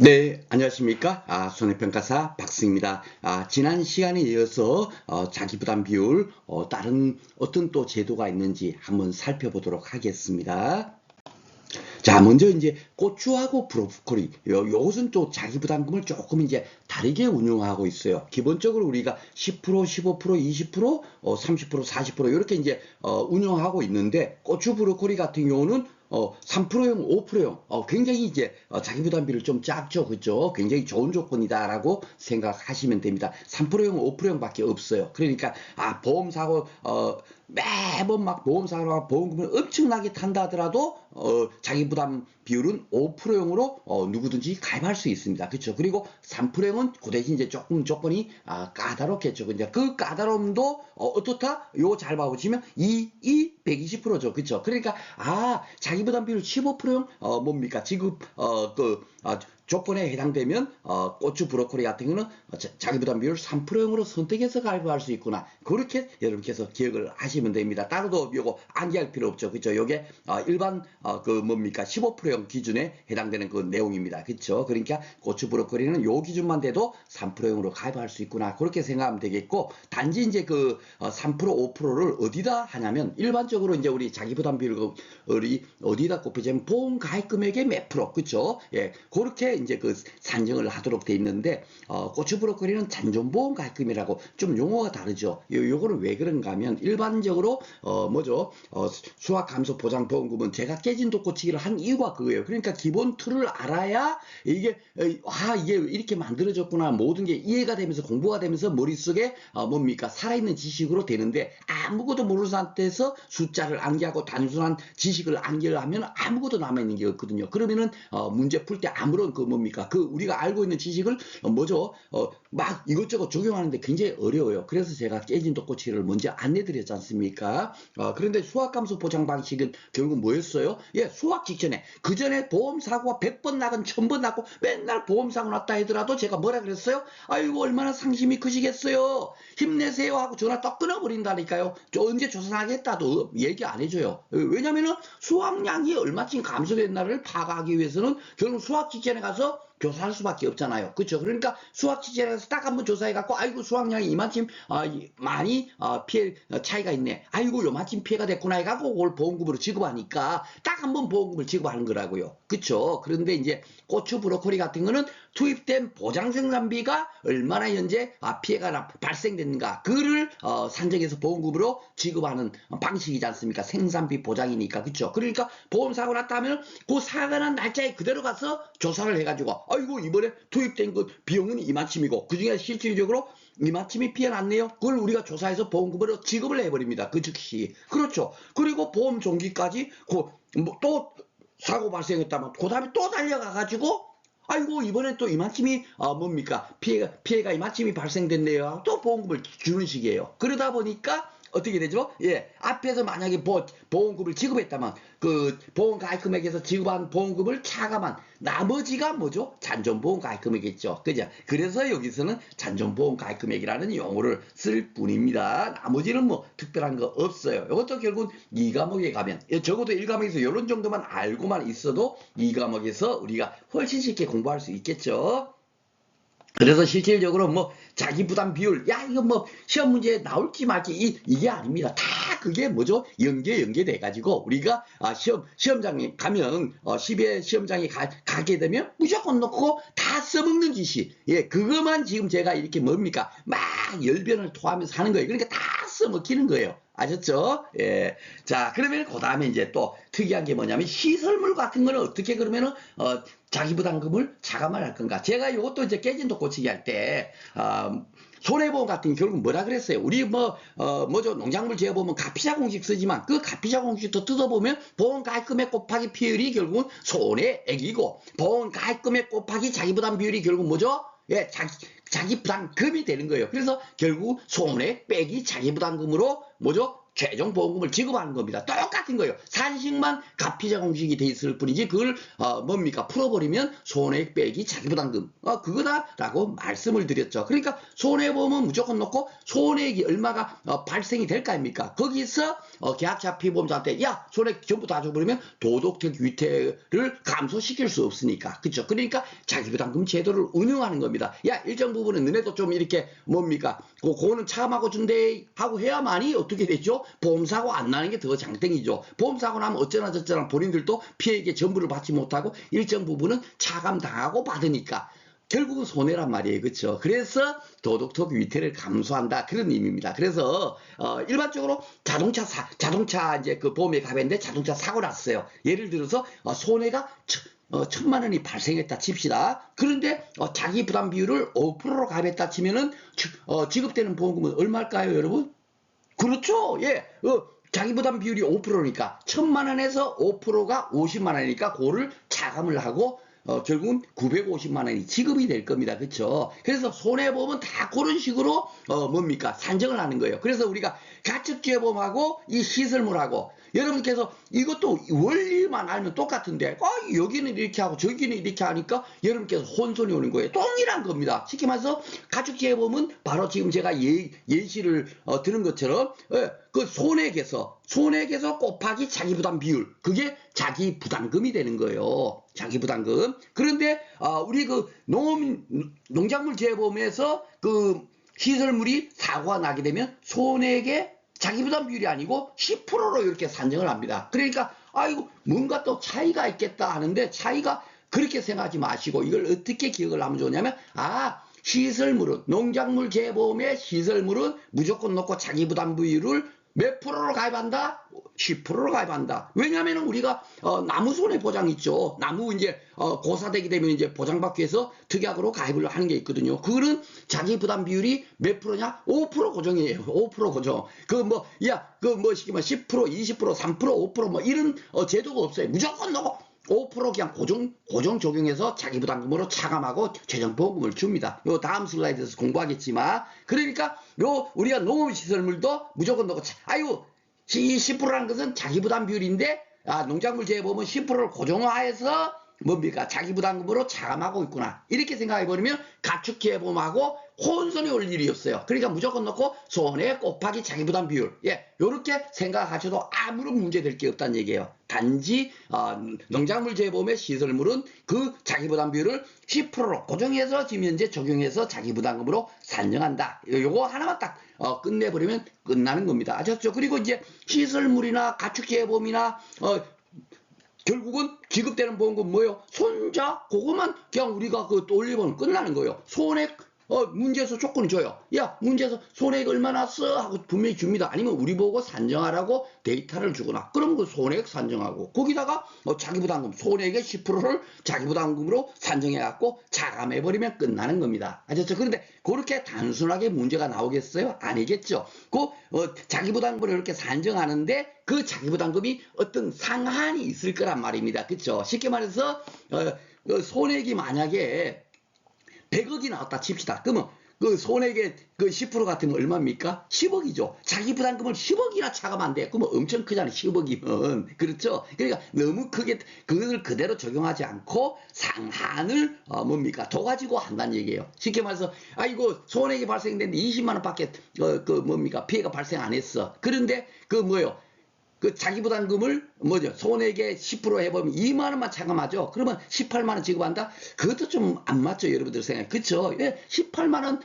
네, 안녕하십니까? 손해평가사 박승입니다. 지난 시간에 이어서 자기부담 비율, 다른 어떤 또 제도가 있는지 한번 살펴보도록 하겠습니다. 자, 먼저 이제 고추하고 브로콜리, 요것은 또 자기부담금을 조금 이제 다르게 운용하고 있어요. 기본적으로 우리가 10%, 15%, 20%, 30%, 40% 이렇게 이제 운용하고 있는데 고추 브로콜리 같은 경우는 3%용, 5%용, 굉장히 이제 자기부담비를 좀 작죠, 그죠? 굉장히 좋은 조건이다라고 생각하시면 됩니다. 3%용, 5%용밖에 없어요. 그러니까 보험사고 매번 막 보험사고가 보험금을 엄청나게 탄다 하더라도 자기 부담 비율은 5%용으로 누구든지 가입할 수 있습니다. 그렇죠? 그리고 3%용은 그 대신 이제 조금 조건이 까다롭겠죠. 이제 그 까다로움도 어떻다? 요거 잘 봐보시면 120%죠. 그렇죠? 그러니까 자기 부담 비율 15%용 뭡니까? 지급 조건에 해당되면 고추 브로콜리 같은 경우는 자기 부담 비율 3%용으로 선택해서 가입할 수 있구나. 그렇게 여러분께서 기억을 하시면 됩니다. 따로도 요거 암기할 필요 없죠. 그렇죠? 요게 일반 15%용 기준에 해당되는 그 내용입니다. 그렇죠? 그러니까 고추 브로콜리는 요 기준만 돼도 3%용으로 가입할 수 있구나. 그렇게 생각하면 되겠고, 단지 이제 3% 5%를 어디다 하냐면 일반적으로 이제 우리 자기 부담 비율이 어디다 꼽히자면 보험 가입 금액의 몇 프로. 그렇죠? 예. 그렇게 이제 산정을 하도록 돼 있는데 고추 브로콜리는 잔존보험 가입금이라고 좀 용어가 다르죠. 요거는 왜 그런가 하면 일반적으로 뭐죠? 수학 감소 보장 보험금은 제가 깨진 독고치기를 한 이유가 그거예요. 그러니까 기본 틀을 알아야 이게 이게 이렇게 만들어졌구나, 모든 게 이해가 되면서 공부가 되면서 머릿속에 뭡니까 살아있는 지식으로 되는데, 아무것도 모르는 상태에서 숫자를 암기하고 단순한 지식을 암기하면 아무것도 남아있는 게 없거든요. 그러면은 문제 풀 때 아무런 뭡니까 우리가 알고 있는 지식을 뭐죠? 막 이것저것 적용하는데 굉장히 어려워요. 그래서 제가 깨진 독고치기를 먼저 안내드렸지 않습니까? 그런데 수학감소 보장 방식은 결국 뭐였어요? 예, 수학 직전에 그 전에 보험 사고가 100번 나건 1000번 났고 맨날 보험 사고 났다 하더라도 제가 뭐라 그랬어요? 아이고 얼마나 상심이 크시겠어요. 힘내세요 하고 전화 딱 끊어버린다니까요. 언제 조사하겠다도 얘기 안 해줘요. 왜냐면은 수학량이 얼마쯤 감소됐나를 파악하기 위해서는 결국 수학 직전에 가서 조사할 수밖에 없잖아요. 그렇죠? 그러니까 수학 직전에서 딱 한번 조사해갖고 아이고 수학량이 이만큼 많이 피해 차이가 있네. 아이고 요만큼 피해가 됐구나 해갖고 그걸 보험금으로 지급하니까 딱 한번 보험금을 지급하는 거라고요. 그렇죠? 그런데 이제 고추 브로콜리 같은 거는 투입된 보장 생산비가 얼마나 현재 피해가 발생됐는가 그를 산정해서 보험금으로 지급하는 방식이지 않습니까? 생산비 보장이니까. 그렇죠? 그러니까 보험 사고 났다 하면 그 사고 난 날짜에 그대로 가서 조사를 해가지고 아이고 이번에 투입된 그 비용은 이만큼이고 그중에 실질적으로 이만큼이 피해났네요. 그걸 우리가 조사해서 보험금으로 지급을 해버립니다. 그 즉시. 그렇죠. 그리고 보험 종기까지 또 사고 발생했다면 그 다음에 또 달려가가지고 아이고 이번엔 또 이만큼이 뭡니까 피해가 이만큼이 발생됐네요. 또 보험금을 주는 식이에요. 그러다 보니까 어떻게 되죠? 예, 앞에서 만약에 보험금을 지급했다면 그 보험 가입 금액에서 지급한 보험금을 차감한 나머지가 뭐죠? 잔존보험 가입 금액이겠죠. 그죠? 그래서 여기서는 잔존보험 가입 금액이라는 용어를 쓸 뿐입니다. 나머지는 뭐 특별한 거 없어요. 이것도 결국 2과목에 가면 적어도 1과목에서 이런 정도만 알고만 있어도 2과목에서 우리가 훨씬 쉽게 공부할 수 있겠죠. 그래서 실질적으로 뭐 자기 부담 비율, 야 이거 뭐 시험 문제에 나올지 말지 이게 아닙니다. 다 그게 뭐죠? 연계돼 가지고 우리가 시험장에 가면 10회 시험장에 가게 되면 무조건 놓고 다 써먹는 짓이, 예, 그것만 지금 제가 이렇게 뭡니까 막 열변을 토하면서 하는 거예요. 그러니까 다 써먹히는 거예요. 아셨죠? 예. 자, 그러면 그 다음에 이제 또 특이한 게 뭐냐면 시설물 같은 거는 어떻게 그러면은 자기 부담금을 차감을 할 건가? 제가 이것도 이제 깨진 독 고치기 할 때 손해보험 같은 게 결국 뭐라 그랬어요? 우리 뭐죠? 농작물 지어보면 가피자 공식 쓰지만 그 가피자 공식 더 뜯어보면 보험 가입금액 곱하기 비율이 결국은 손해액이고 보험 가입금액 곱하기 자기 부담 비율이 결국 뭐죠? 예, 자기 부담금이 되는 거예요. 그래서 결국 손해 빼기 자기 부담금으로 뭐죠? 최종 보험금을 지급하는 겁니다. 똑같은 거예요. 산식만 가피자 공식이 돼 있을 뿐이지 그걸 뭡니까 풀어버리면 손해액 빼기 자기부담금 그거다라고 말씀을 드렸죠. 그러니까 손해보험은 무조건 놓고 손해액이 얼마가 발생이 될 거 아닙니까? 거기서 계약자 피보험자한테 야 손해액 전부 다 줘버리면 도덕적 위태를 감소시킬 수 없으니까 그렇죠. 그러니까 자기부담금 제도를 운영하는 겁니다. 야 일정 부분은 너네도 좀 이렇게 뭡니까 그거는 차감하고 준대 하고 해야만이 어떻게 되죠? 보험사고 안 나는 게 더 장땡이죠. 보험사고 나면 어쩌나 저쩌나 본인들도 피해액의 전부를 받지 못하고 일정 부분은 차감당하고 받으니까 결국은 손해란 말이에요. 그렇죠? 그래서 도덕적 위태를 감소한다 그런 의미입니다. 그래서 일반적으로 자동차 이제 그 보험에 가입했는데 자동차 사고 났어요. 예를 들어서 손해가 1,000만 원이 발생했다 칩시다. 그런데 자기 부담 비율을 5%로 가입했다 치면은 지급되는 보험금은 얼마일까요, 여러분? 그렇죠. 예. 자기 부담 비율이 5%니까 1,000만 원에서 5%가 50만 원이니까 그거를 차감을 하고 결국은 950만 원이 지급이 될 겁니다. 그렇죠? 그래서 손해보험은 다 그런 식으로 뭡니까? 산정을 하는 거예요. 그래서 우리가 가축재보험하고 이 시설물하고 여러분께서 이것도 원리만 알면 똑같은데 여기는 이렇게 하고 저기는 이렇게 하니까 여러분께서 혼선이 오는 거예요. 동일한 겁니다. 쉽게 말해서 가축재보험은 바로 지금 제가 예시를 들은 것처럼 그 손해액에서 곱하기 자기부담 비율 그게 자기부담금이 되는 거예요. 자기부담금. 그런데 우리 그 농작물 재보험에서 그 시설물이 사고가 나게 되면 손해액의 자기부담 비율이 아니고 10%로 이렇게 산정을 합니다. 그러니까 아이고 뭔가 또 차이가 있겠다 하는데 차이가 그렇게 생각하지 마시고 이걸 어떻게 기억을 하면 좋냐면 시설물은 농작물 재보험의 시설물은 무조건 놓고 자기부담 비율을 몇 프로로 가입한다? 10%로 가입한다. 왜냐하면 우리가 나무 손해 보장 있죠. 나무 이제 고사되게 되면 이제 보장받기 위해서 특약으로 가입을 하는 게 있거든요. 그거는 자기 부담 비율이 몇 프로냐? 5% 고정이에요. 5% 고정. 시키면 10%, 20%, 3%, 5% 이런 제도가 없어요. 무조건 넣고 5% 그냥 고정 적용해서 자기 부담금으로 차감하고 최종 보험금을 줍니다. 요 다음 슬라이드에서 공부하겠지만 그러니까 우리가 농업시설물도 무조건 넣고 이 10%라는 것은 자기 부담 비율인데 농작물 재보험은 10%를 고정화해서 뭡니까? 자기 부담금으로 차감하고 있구나. 이렇게 생각해 버리면 가축 재보험하고 혼선이 올 일이 없어요. 그러니까 무조건 넣고 손해 곱하기 자기 부담 비율. 요렇게 생각하셔도 아무런 문제 될 게 없다는 얘기예요. 단지 농작물 재보험의 시설물은 그 자기 부담 비율을 10%로 고정해서 지금 현재 적용해서 자기 부담금으로 산정한다. 요거 하나만 딱 끝내버리면 끝나는 겁니다. 아셨죠? 그리고 이제 시설물이나 가축 재보험이나 결국은 지급되는 보험금 뭐예요? 손자 그거만 그냥 우리가 올리면 끝나는 거예요. 손액 문제에서 조건을 줘요. 야 문제에서 손액 얼마나 써 하고 분명히 줍니다. 아니면 우리 보고 산정하라고 데이터를 주거나 그럼 그 손액 산정하고 거기다가 자기부담금 손액의 10%를 자기부담금으로 산정해갖고 차감해버리면 끝나는 겁니다. 아셨죠? 그런데 그렇게 단순하게 문제가 나오겠어요? 아니겠죠. 자기부담금을 이렇게 산정하는데 그 자기부담금이 어떤 상한이 있을 거란 말입니다. 그렇죠? 쉽게 말해서 손액이 만약에 100억이 나왔다 칩시다. 그러면 그 손해액의 그 10% 같은 거 얼마입니까? 10억이죠. 자기 부담금을 10억이나 차감한 데 그러면 엄청 크잖아요. 10억이면. 그렇죠? 그러니까 너무 크게 그걸 그대로 적용하지 않고 상한을 둬가지고 한다는 얘기예요. 쉽게 말해서 이거 손해액이 발생됐는데 20만 원밖에 피해가 발생 안 했어. 그런데 그 자기 부담금을 손해액의 10% 해보면 2만 원만 차감하죠. 그러면 18만 원 지급한다? 그것도 좀 안 맞죠, 여러분들 생각. 그쵸? 18만 원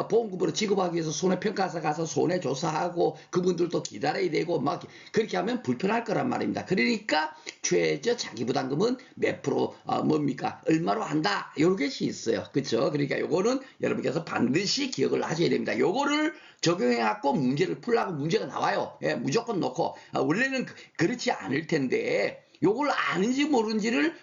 보험금으로 지급하기 위해서 손해평가사 가서 손해조사하고 그분들도 기다려야 되고 그렇게 하면 불편할 거란 말입니다. 그러니까 최저 자기부담금은 몇 프로 얼마로 한다 요런 것이 있어요. 그쵸? 그러니까 요거는 여러분께서 반드시 기억을 하셔야 됩니다. 요거를 적용해갖고 문제를 풀라고 문제가 나와요. 무조건 놓고 원래는 그렇지 않을 텐데 요걸 아는지 모르는지를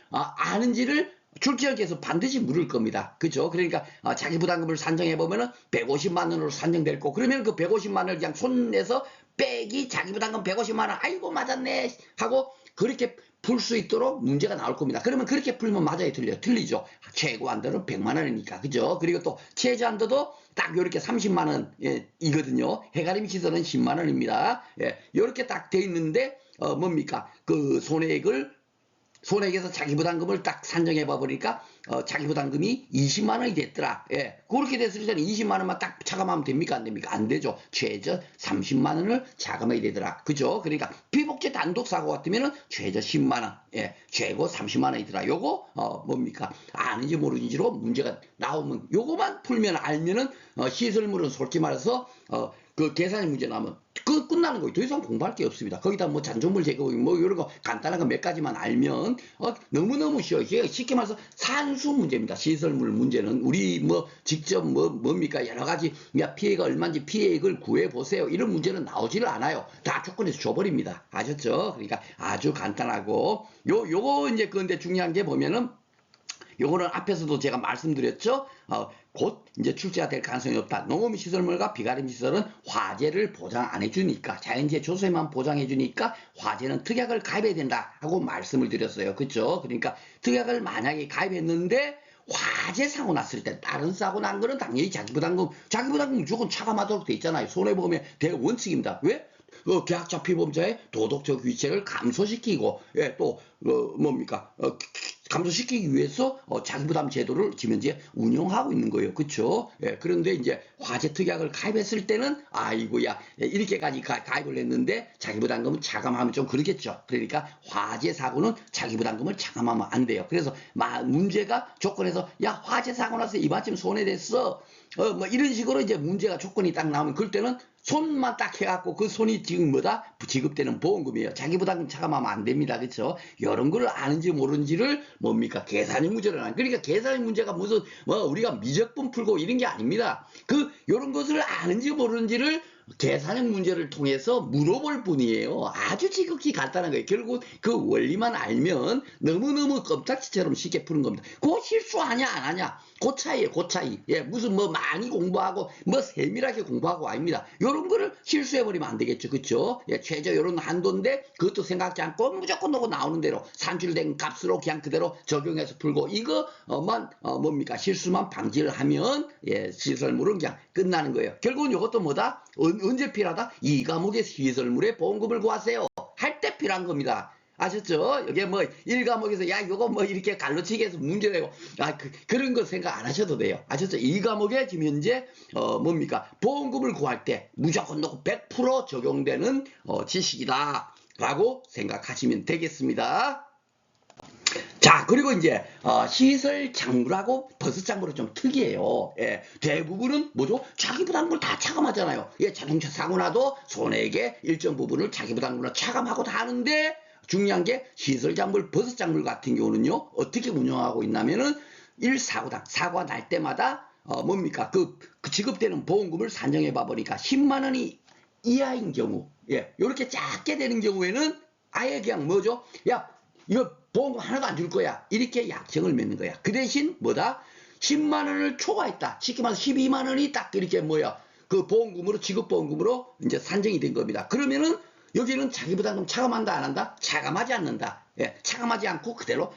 출제역에서 반드시 물을 겁니다. 그죠? 그러니까 자기 부담금을 산정해보면은 150만 원으로 산정될 거. 그러면 그 150만 원을 그냥 손내서 빼기 자기 부담금 150만 원 아이고 맞았네 하고 그렇게 풀 수 있도록 문제가 나올 겁니다. 그러면 그렇게 풀면 맞아요, 틀려요? 틀리죠. 최고 한도는 100만 원이니까, 그죠? 그리고 또 최저 한도도 딱 요렇게 30만 원 이거든요. 해가림 시설은 10만 원입니다. 예, 요렇게 딱 돼 있는데 뭡니까? 그 손해액에서 자기 부담금을 딱 산정해 봐 보니까 자기 부담금이 20만 원이 됐더라. 예. 그렇게 됐을 때는 20만 원만 딱 차감하면 됩니까? 안 됩니까? 안 되죠. 최저 30만 원을 차감해야 되더라. 그죠? 그러니까 비복제 단독 사고 같으면은 최저 10만 원, 예. 최고 30만 원이더라. 요거 뭡니까? 아는지 모르는지로 문제가 나오면 요거만 풀면 알면은 시설물은 솔직히 말해서 그 계산의 문제 나오면 그 끝나는 거예요. 더 이상 공부할 게 없습니다. 거기다 뭐 잔존물 제거 뭐 이런 거 간단한 거 몇 가지만 알면 너무너무 쉬워요. 쉽게 말해서 산수 문제입니다. 시설물 문제는 우리 뭐 직접 뭡니까 여러 가지 피해가 얼마인지 피해액을 구해 보세요. 이런 문제는 나오지를 않아요. 다 조건에서 줘버립니다. 아셨죠? 그러니까 아주 간단하고 요거 이제 그런데 중요한 게 보면은 요거는 앞에서도 제가 말씀드렸죠. 곧 이제 출제가 될 가능성이 없다. 농업 시설물과 비가림 시설은 화재를 보장 안 해주니까 자연재해 조소에만 보장해 주니까 화재는 특약을 가입해야 된다 하고 말씀을 드렸어요. 그렇죠? 그러니까 특약을 만약에 가입했는데 화재 사고 났을 때 다른 사고 난 거는 당연히 자기 부담금 무조건 차감하도록 돼 있잖아요. 손해보험의 대원칙입니다. 왜? 계약자 피보험자의 도덕적 위치를 감소시키고 또 뭡니까 감소시키기 위해서 자기부담 제도를 지금 현재 운영하고 있는 거예요. 그렇죠? 예, 그런데 이제 화재 특약을 가입했을 때는 아이고야 이렇게까지 가입을 했는데 자기부담금은 차감하면 좀 그러겠죠. 그러니까 화재 사고는 자기부담금을 차감하면 안 돼요. 그래서 문제가 조건에서 야 화재 사고 나서 이마침 손해됐어. 뭐 이런 식으로 이제 문제가 조건이 딱 나오면 그럴 때는 손만 딱 해갖고 그 손이 지금 뭐다? 지급되는 보험금이에요. 자기 부담금 차감하면 안 됩니다. 그렇죠? 이런 걸 아는지 모르는지를 뭡니까? 계산의 문제를 하는. 그러니까 계산의 문제가 무슨 우리가 미적분 풀고 이런 게 아닙니다. 이런 것을 아는지 모르는지를 계산의 문제를 통해서 물어볼 뿐이에요. 아주 지극히 간단한 거예요. 결국 그 원리만 알면 너무너무 껌딱지처럼 쉽게 푸는 겁니다. 그거 실수하냐 안 하냐? 그 차이에요. 그 차이. 예, 무슨 많이 공부하고 세밀하게 공부하고 아닙니다. 요런 거를 실수해버리면 안 되겠죠. 그쵸? 예, 최저 요런 한도인데 그것도 생각지 않고 무조건 놓고 나오는 대로 산출된 값으로 그냥 그대로 적용해서 풀고 이거만 뭡니까? 실수만 방지를 하면 시설물은 그냥 끝나는 거예요. 결국은 이것도 뭐다? 언제 필요하다? 이 과목의 시설물에 보험금을 구하세요. 할 때 필요한 겁니다. 아셨죠? 이게 1과목에서 야 요거 이렇게 갈로치기 해서 문제 내고 그런 거 생각 안 하셔도 돼요. 아셨죠? 2과목에 지금 현재 뭡니까? 보험금을 구할 때 무조건 놓고 100% 적용되는 지식이다 라고 생각하시면 되겠습니다. 자, 그리고 이제 시설 작물하고 버스 작물은 좀 특이해요. 예, 대부분은 뭐죠? 자기 부담금을 다 차감하잖아요. 예, 자동차 사고 나도 손해액의 일정 부분을 자기 부담금으로 차감하고 다 하는데 중요한 게 시설 작물, 버스 작물 같은 경우는요. 어떻게 운영하고 있냐면은 1사고당 사고가 날 때마다 뭡니까? 그 지급되는 보험금을 산정해 봐 보니까 10만 원이 이하인 경우, 예, 이렇게 작게 되는 경우에는 아예 그냥 뭐죠? 야, 이거 보험금 하나도 안 줄 거야. 이렇게 약정을 맺는 거야. 그 대신 뭐다? 10만 원을 초과했다. 쉽게 말해서 12만 원이 딱 이렇게 그 보험금으로 지급보험금으로 이제 산정이 된 겁니다. 그러면은 여기는 자기 부담금 차감한다 안 한다? 차감하지 않는다. 예, 차감하지 않고 그대로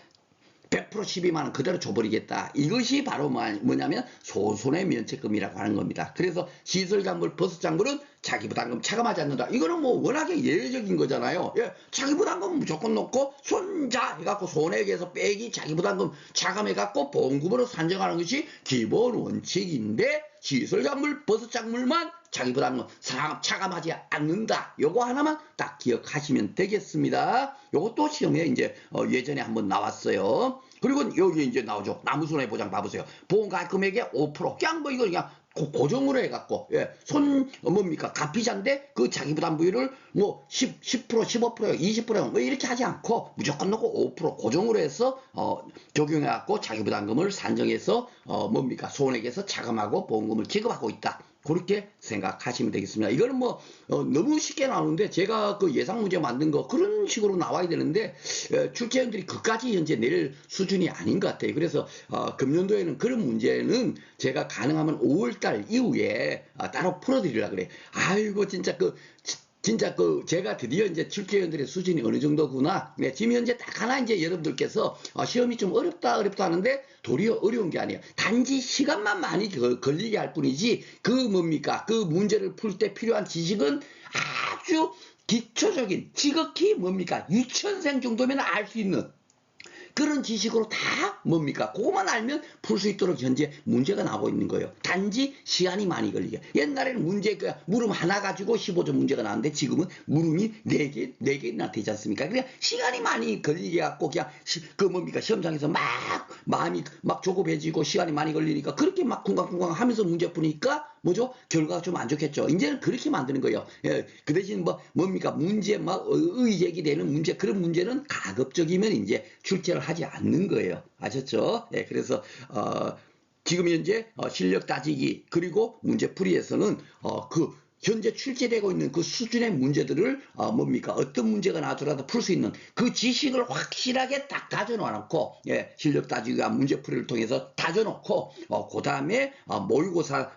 100% 12만 원 그대로 줘버리겠다. 이것이 바로 뭐냐면 소손해 면책금이라고 하는 겁니다. 그래서 시설작물, 버스작물은 자기 부담금 차감하지 않는다. 이거는 워낙에 예외적인 거잖아요. 예, 자기 부담금 무조건 놓고 손자 해갖고 손해액에서 빼기 자기 부담금 차감해갖고 보험금으로 산정하는 것이 기본 원칙인데 시설작물, 버스작물만 자기 부담금 차감하지 않는다. 요거 하나만 딱 기억하시면 되겠습니다. 요것도 시험에 이제 예전에 한번 나왔어요. 그리고 여기 이제 나오죠. 나무손해보장 봐보세요. 보험가입 금액의 5% 그냥 이거 그냥 고정으로 해갖고 뭡니까 가피자인데 그 자기부담 부위를 10% 15% 20% 이렇게 하지 않고 무조건 놓고 5% 고정으로 해서 적용해갖고 자기부담금을 산정해서 뭡니까 손해액에서 차감하고 보험금을 지급하고 있다. 그렇게 생각하시면 되겠습니다. 이거는 너무 쉽게 나오는데 제가 그 예상 문제 만든 거 그런 식으로 나와야 되는데 출제원들이 그까지 현재 낼 수준이 아닌 것 같아요. 그래서 금년도에는 그런 문제는 제가 가능하면 5월달 이후에 따로 풀어드리려고 그래요. 아이고 진짜 진짜 제가 드디어 이제 출제위원들의 수준이 어느 정도구나. 네, 지금 현재 딱 하나 이제 여러분들께서 시험이 좀 어렵다 하는데 도리어 어려운 게 아니에요. 단지 시간만 많이 걸리게 할 뿐이지 그 뭡니까? 그 문제를 풀 때 필요한 지식은 아주 기초적인 지극히 뭡니까? 유치원생 정도면 알 수 있는 그런 지식으로 다 뭡니까? 그거만 알면 풀 수 있도록 현재 문제가 나오고 있는 거예요. 단지 시간이 많이 걸리게. 옛날에는 물음 하나 가지고 15점 문제가 나왔는데 지금은 물음이 4개나 되지 않습니까? 그냥 시간이 많이 걸리게 갖고 그냥 뭡니까? 시험장에서 마음이 막 조급해지고 시간이 많이 걸리니까 그렇게 막 쿵쾅쿵쾅 하면서 문제 푸니까 뭐죠? 결과가 좀 안 좋겠죠. 이제는 그렇게 만드는 거예요. 예, 그 대신 뭡니까? 문제 의제기되는 문제 그런 문제는 가급적이면 이제 출제를 하지 않는 거예요. 아셨죠? 예, 그래서 지금 현재 실력 따지기 그리고 문제풀이에서는 현재 출제되고 있는 그 수준의 문제들을 뭡니까 어떤 문제가 나더라도 풀 수 있는 그 지식을 확실하게 딱 다져놓고 예, 실력 따지기와 문제풀이를 통해서 다져놓고 그 다음에 모의고사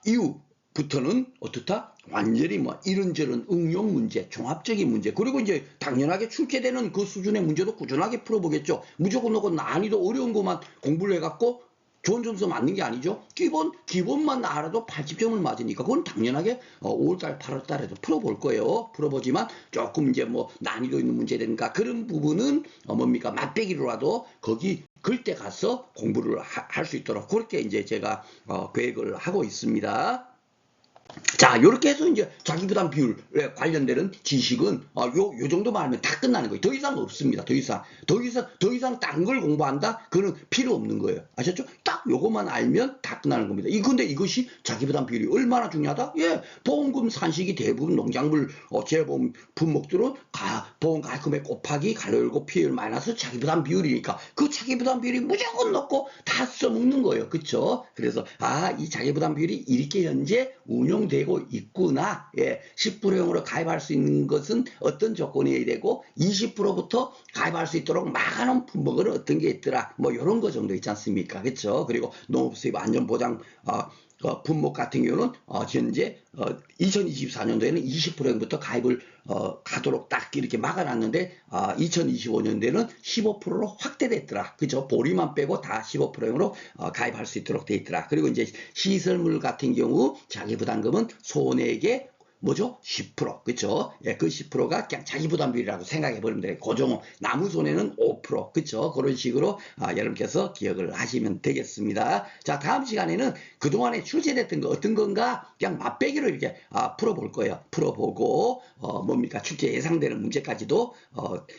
이후부터는 어떻다? 완전히 이런저런 응용 문제, 종합적인 문제, 그리고 이제 당연하게 출제되는 그 수준의 문제도 꾸준하게 풀어보겠죠. 무조건 놓고 난이도 어려운 것만 공부를 해갖고 좋은 점수 맞는 게 아니죠. 기본만 알아도 80점을 맞으니까 그건 당연하게 5월달, 8월달에도 풀어볼 거예요. 풀어보지만 조금 이제 난이도 있는 문제든가 그런 부분은 뭡니까 맛배기로라도 거기 그때 가서 공부를 할 수 있도록 그렇게 이제 제가 계획을 하고 있습니다. 자, 요렇게 해서 이제 자기부담 비율에 관련되는 지식은 요 정도만 하면 다 끝나는 거예요. 더 이상 없습니다. 더 이상 딴 걸 공부한다? 그거는 필요 없는 거예요. 아셨죠? 딱 요것만 알면 다 끝나는 겁니다. 근데 이것이 자기부담 비율이 얼마나 중요하다? 예, 보험금 산식이 대부분 농작물 재보험 품목들은 보험 가액금액 곱하기 가로열고 피해율 마이너스 자기부담 비율이니까 그 자기부담 비율이 무조건 넣고 다 써먹는 거예요. 그쵸? 그래서 이 자기부담 비율이 이렇게 현재 운용되고 있구나. 예, 10%형으로 가입할 수 있는 것은 어떤 조건이어야 되고 20%부터 가입할 수 있도록 막아놓은 품목은 어떤 게 있더라. 이런 거 정도 있지 않습니까? 그렇죠? 그리고 농업수입 안전보장 품목 같은 경우는 현재 2024년도에는 20%부터 가입을 가도록 딱 이렇게 막아놨는데 2025년도에는 15%로 확대됐더라. 그죠? 보리만 빼고 다 15%로 가입할 수 있도록 돼 있더라. 그리고 이제 시설물 같은 경우 자기부담금은 소액의 뭐죠? 10%. 그쵸? 예, 그 10%가 그냥 자기부담비율이라고 생각해 버리면 돼요. 고정, 나무 손해는 5%. 그쵸? 그런 식으로 여러분께서 기억을 하시면 되겠습니다. 자, 다음 시간에는 그동안에 출제됐던 거 어떤 건가? 그냥 맛배기로 이렇게 풀어볼 거예요. 풀어보고, 뭡니까? 출제 예상되는 문제까지도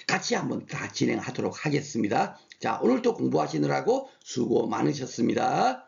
같이 한번 다 진행하도록 하겠습니다. 자, 오늘도 공부하시느라고 수고 많으셨습니다.